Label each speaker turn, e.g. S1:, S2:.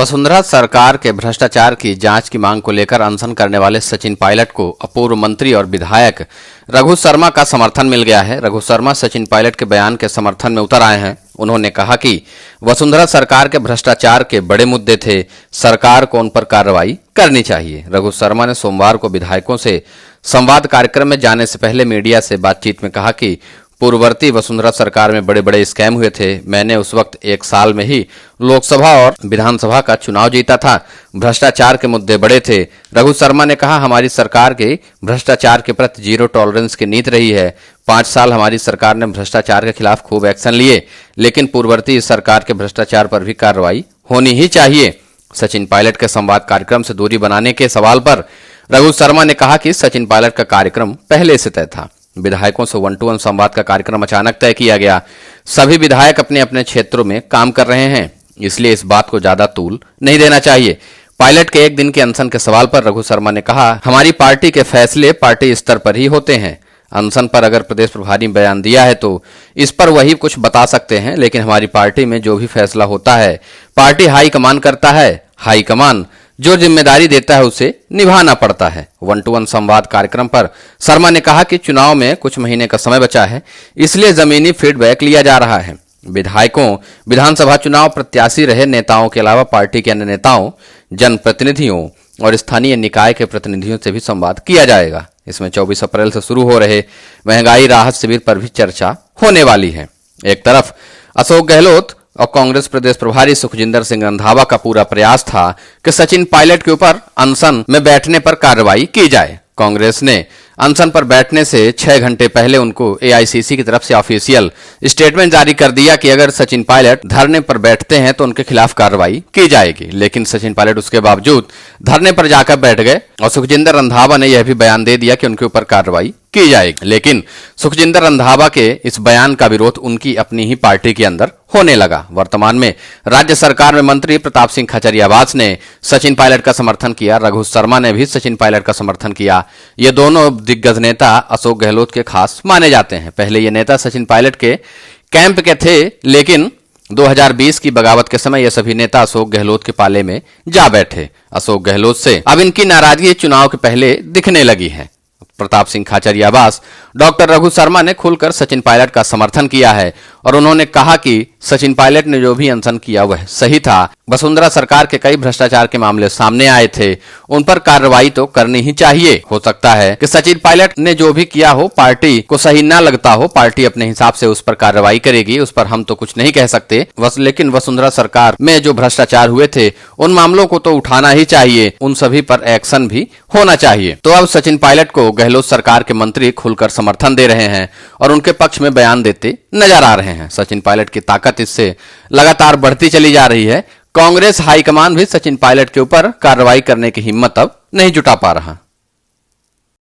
S1: वसुंधरा सरकार के भ्रष्टाचार की जांच की मांग को लेकर अनशन करने वाले सचिन पायलट को अपूर्व मंत्री और विधायक रघु शर्मा का समर्थन मिल गया है। रघु शर्मा सचिन पायलट के बयान के समर्थन में उतर आए हैं। उन्होंने कहा कि वसुंधरा सरकार के भ्रष्टाचार के बड़े मुद्दे थे, सरकार को उन पर कार्रवाई करनी चाहिए। रघु शर्मा ने सोमवार को विधायकों से संवाद कार्यक्रम में जाने से पहले मीडिया से बातचीत में कहा कि पूर्ववर्ती वसुंधरा सरकार में बड़े बड़े स्कैम हुए थे। मैंने उस वक्त 1 साल में ही लोकसभा और विधानसभा का चुनाव जीता था। भ्रष्टाचार के मुद्दे बड़े थे। रघु शर्मा ने कहा, हमारी सरकार की भ्रष्टाचार के प्रति जीरो टॉलरेंस की नीति रही है। 5 साल हमारी सरकार ने भ्रष्टाचार के खिलाफ खूब एक्शन लिए, लेकिन पूर्ववर्ती सरकार के भ्रष्टाचार पर भी कार्रवाई होनी ही चाहिए। सचिन पायलट के संवाद कार्यक्रम से दूरी बनाने के सवाल पर रघु शर्मा ने कहा कि सचिन पायलट का कार्यक्रम पहले से तय था। विधायकों से 1-to-1 संवाद का कार्यक्रम अचानक तय किया गया। सभी विधायक अपने अपने क्षेत्रों में काम कर रहे हैं, इसलिए इस बात को ज्यादा तूल नहीं देना चाहिए। पायलट के 1 दिन के अनशन के सवाल पर रघु शर्मा ने कहा, हमारी पार्टी के फैसले पार्टी स्तर पर ही होते हैं। अनशन पर अगर प्रदेश प्रभारी बयान दिया है तो इस पर वही कुछ बता सकते हैं, लेकिन हमारी पार्टी में जो भी फैसला होता है पार्टी हाईकमान करता है। हाईकमान जो जिम्मेदारी देता है उसे निभाना पड़ता है। 1-to-1 संवाद कार्यक्रम पर शर्मा ने कहा कि चुनाव में कुछ महीने का समय बचा है, इसलिए जमीनी फीडबैक लिया जा रहा है। विधायकों, विधानसभा चुनाव प्रत्याशी रहे नेताओं के अलावा पार्टी के अन्य नेताओं, जनप्रतिनिधियों और स्थानीय निकाय के प्रतिनिधियों से भी संवाद किया जाएगा। इसमें 24 अप्रैल से शुरू हो रहे महंगाई राहत शिविर पर भी चर्चा होने वाली है। एक तरफ अशोक गहलोत और कांग्रेस प्रदेश प्रभारी सुखजिंदर सिंह रंधावा का पूरा प्रयास था कि सचिन पायलट के ऊपर अनशन में बैठने पर कार्रवाई की जाए। कांग्रेस ने अनशन पर बैठने से 6 घंटे पहले उनको एआईसीसी की तरफ से ऑफिशियल स्टेटमेंट जारी कर दिया कि अगर सचिन पायलट धरने पर बैठते हैं तो उनके खिलाफ कार्रवाई की जाएगी। लेकिन सचिन पायलट उसके बावजूद धरने पर जाकर बैठ गए और सुखजिंदर रंधावा ने यह भी बयान दे दिया कि उनके ऊपर कार्रवाई की जाएगी। लेकिन सुखजिंदर रंधावा के इस बयान का विरोध उनकी अपनी ही पार्टी के अंदर होने लगा। वर्तमान में राज्य सरकार में मंत्री प्रताप सिंह खचरियावास ने सचिन पायलट का समर्थन किया। रघु शर्मा ने भी सचिन पायलट का समर्थन किया। ये दोनों दिग्गज नेता अशोक गहलोत के खास माने जाते हैं। पहले ये नेता सचिन पायलट के कैंप के थे, लेकिन 2020 की बगावत के समय ये सभी नेता अशोक गहलोत के पाले में जा बैठे। अशोक गहलोत से अब इनकी नाराजगी चुनाव के पहले दिखने लगी है। प्रताप सिंह खाचरियावास, डॉक्टर रघु शर्मा ने खुलकर सचिन पायलट का समर्थन किया है और उन्होंने कहा कि सचिन पायलट ने जो भी अनशन किया वह सही था। वसुंधरा सरकार के कई भ्रष्टाचार के मामले सामने आए थे, उन पर कार्रवाई तो करनी ही चाहिए। हो सकता है कि सचिन पायलट ने जो भी किया हो पार्टी को सही ना लगता हो, पार्टी अपने हिसाब से उस पर कार्रवाई करेगी, उस पर हम तो कुछ नहीं कह सकते। लेकिन वसुंधरा सरकार में जो भ्रष्टाचार हुए थे उन मामलों को तो उठाना ही चाहिए, उन सभी पर एक्शन भी होना चाहिए। तो अब सचिन पायलट को गहलोत सरकार के मंत्री खुलकर समर्थन दे रहे हैं और उनके पक्ष में बयान देते नजर आ रहे हैं। सचिन पायलट की ताकत इससे लगातार बढ़ती चली जा रही है। कांग्रेस हाईकमान भी सचिन पायलट के ऊपर कार्रवाई करने की हिम्मत अब नहीं जुटा पा रहा।